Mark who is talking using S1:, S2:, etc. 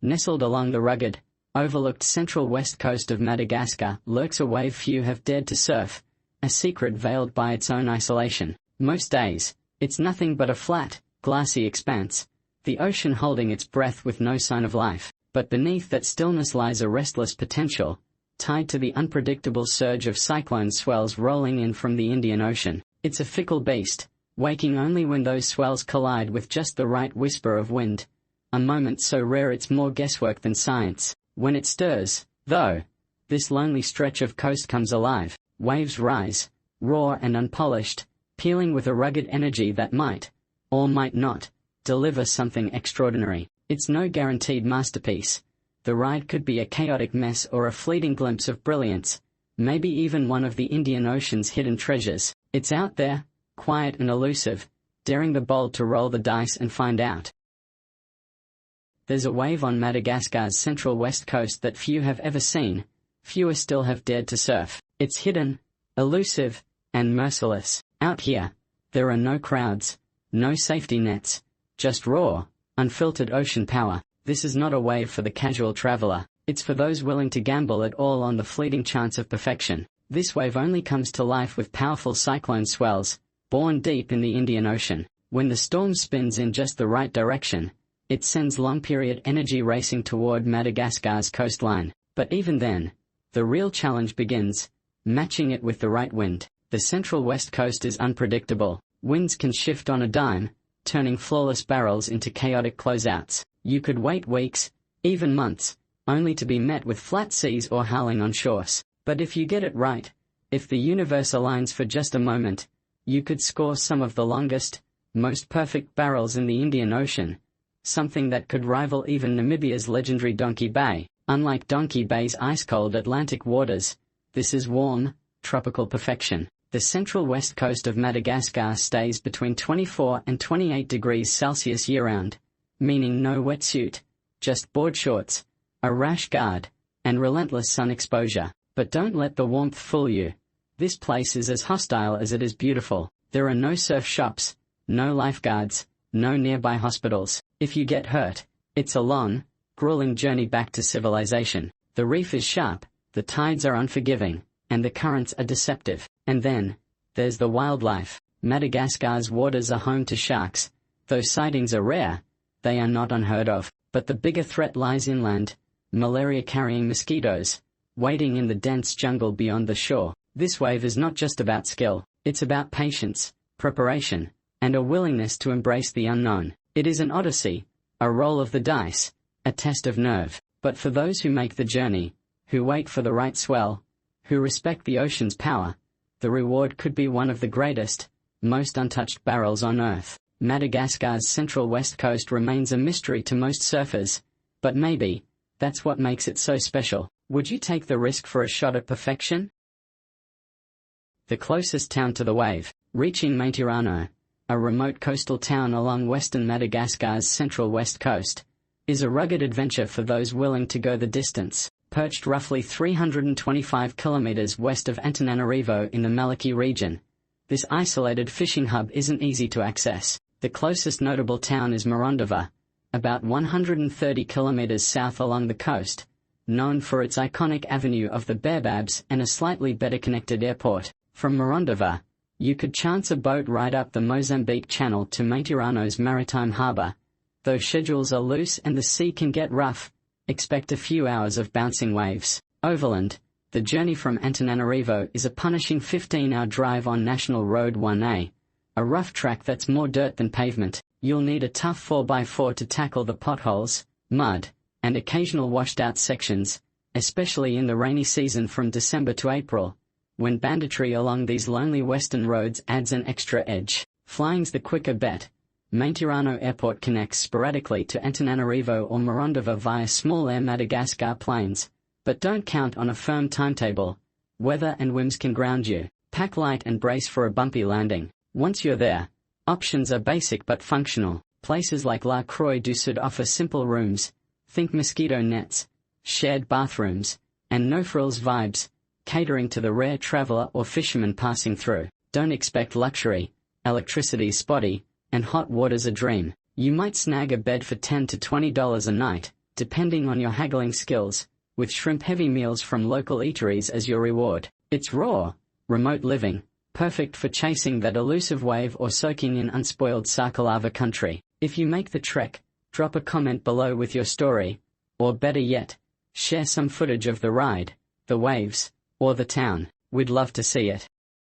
S1: Nestled along the rugged, overlooked central west coast of Madagascar lurks a wave few have dared to surf, a secret veiled by its own isolation. Most days, it's nothing but a flat, glassy expanse, the ocean holding its breath with no sign of life. But beneath that stillness lies a restless potential, tied to the unpredictable surge of cyclone swells rolling in from the Indian Ocean. It's a fickle beast, waking only when those swells collide with just the right whisper of wind, a moment so rare it's more guesswork than science. When it stirs, though, this lonely stretch of coast comes alive. Waves rise, raw and unpolished, peeling with a rugged energy that might, or might not, deliver something extraordinary. It's no guaranteed masterpiece. The ride could be a chaotic mess or a fleeting glimpse of brilliance, maybe even one of the Indian Ocean's hidden treasures. It's out there, quiet and elusive, daring the bold to roll the dice and find out. There's a wave on Madagascar's central west coast that few have ever seen, fewer still have dared to surf. It's hidden, elusive, and merciless. Out here, there are no crowds, no safety nets, just raw, unfiltered ocean power. This is not a wave for the casual traveler, it's for those willing to gamble it all on the fleeting chance of perfection. This wave only comes to life with powerful cyclone swells, born deep in the Indian Ocean. When the storm spins in just the right direction, it sends long-period energy racing toward Madagascar's coastline. But even then, the real challenge begins, matching it with the right wind. The central west coast is unpredictable. Winds can shift on a dime, turning flawless barrels into chaotic closeouts. You could wait weeks, even months, only to be met with flat seas or howling on shores. But if you get it right, if the universe aligns for just a moment, you could score some of the longest, most perfect barrels in the Indian Ocean, something that could rival even Namibia's legendary Donkey Bay. Unlike Donkey Bay's ice-cold Atlantic waters, this is warm, tropical perfection. The central west coast of Madagascar stays between 24 and 28 degrees Celsius year-round, meaning no wetsuit, just board shorts, a rash guard, and relentless sun exposure. But don't let the warmth fool you. This place is as hostile as it is beautiful. There are no surf shops, no lifeguards, no nearby hospitals. If you get hurt, it's a long, grueling journey back to civilization. The reef is sharp, the tides are unforgiving, and the currents are deceptive. And then, there's the wildlife. Madagascar's waters are home to sharks. Though sightings are rare, they are not unheard of. But the bigger threat lies inland, malaria-carrying mosquitoes, waiting in the dense jungle beyond the shore. This wave is not just about skill, it's about patience, preparation, and a willingness to embrace the unknown. It is an odyssey, a roll of the dice, a test of nerve. But for those who make the journey, who wait for the right swell, who respect the ocean's power, the reward could be one of the greatest, most untouched barrels on Earth. Madagascar's central west coast remains a mystery to most surfers, but maybe that's what makes it so special. Would you take the risk for a shot at perfection? The closest town to the wave, reaching Maintirano, a remote coastal town along western Madagascar's central west coast, is a rugged adventure for those willing to go the distance. Perched roughly 325 kilometers west of Antananarivo in the Maliki region, this isolated fishing hub isn't easy to access. The closest notable town is Morondava, about 130 kilometers south along the coast, known for its iconic Avenue of the Baobabs and a slightly better connected airport. From Morondava, you could chance a boat ride up the Mozambique Channel to Maintirano's maritime harbour. Though schedules are loose and the sea can get rough, expect a few hours of bouncing waves. Overland, the journey from Antananarivo is a punishing 15-hour drive on National Road 1A, a rough track that's more dirt than pavement. You'll need a tough 4x4 to tackle the potholes, mud, and occasional washed-out sections, especially in the rainy season from December to April, when banditry along these lonely western roads adds an extra edge. Flying's the quicker bet. Maintirano Airport connects sporadically to Antananarivo or Morondava via small Air Madagascar planes, but don't count on a firm timetable. Weather and whims can ground you. Pack light and brace for a bumpy landing. Once you're there, options are basic but functional. Places like La Croix du Sud offer simple rooms, think mosquito nets, shared bathrooms, and no-frills vibes, catering to the rare traveler or fisherman passing through. Don't expect luxury, electricity's spotty, and hot water's a dream. You might snag a bed for $10 to $20 a night, depending on your haggling skills, with shrimp-heavy meals from local eateries as your reward. It's raw, remote living, perfect for chasing that elusive wave or soaking in unspoiled Sakalava country. If you make the trek, drop a comment below with your story, or better yet, share some footage of the ride, the waves, or the town. We'd love to see it.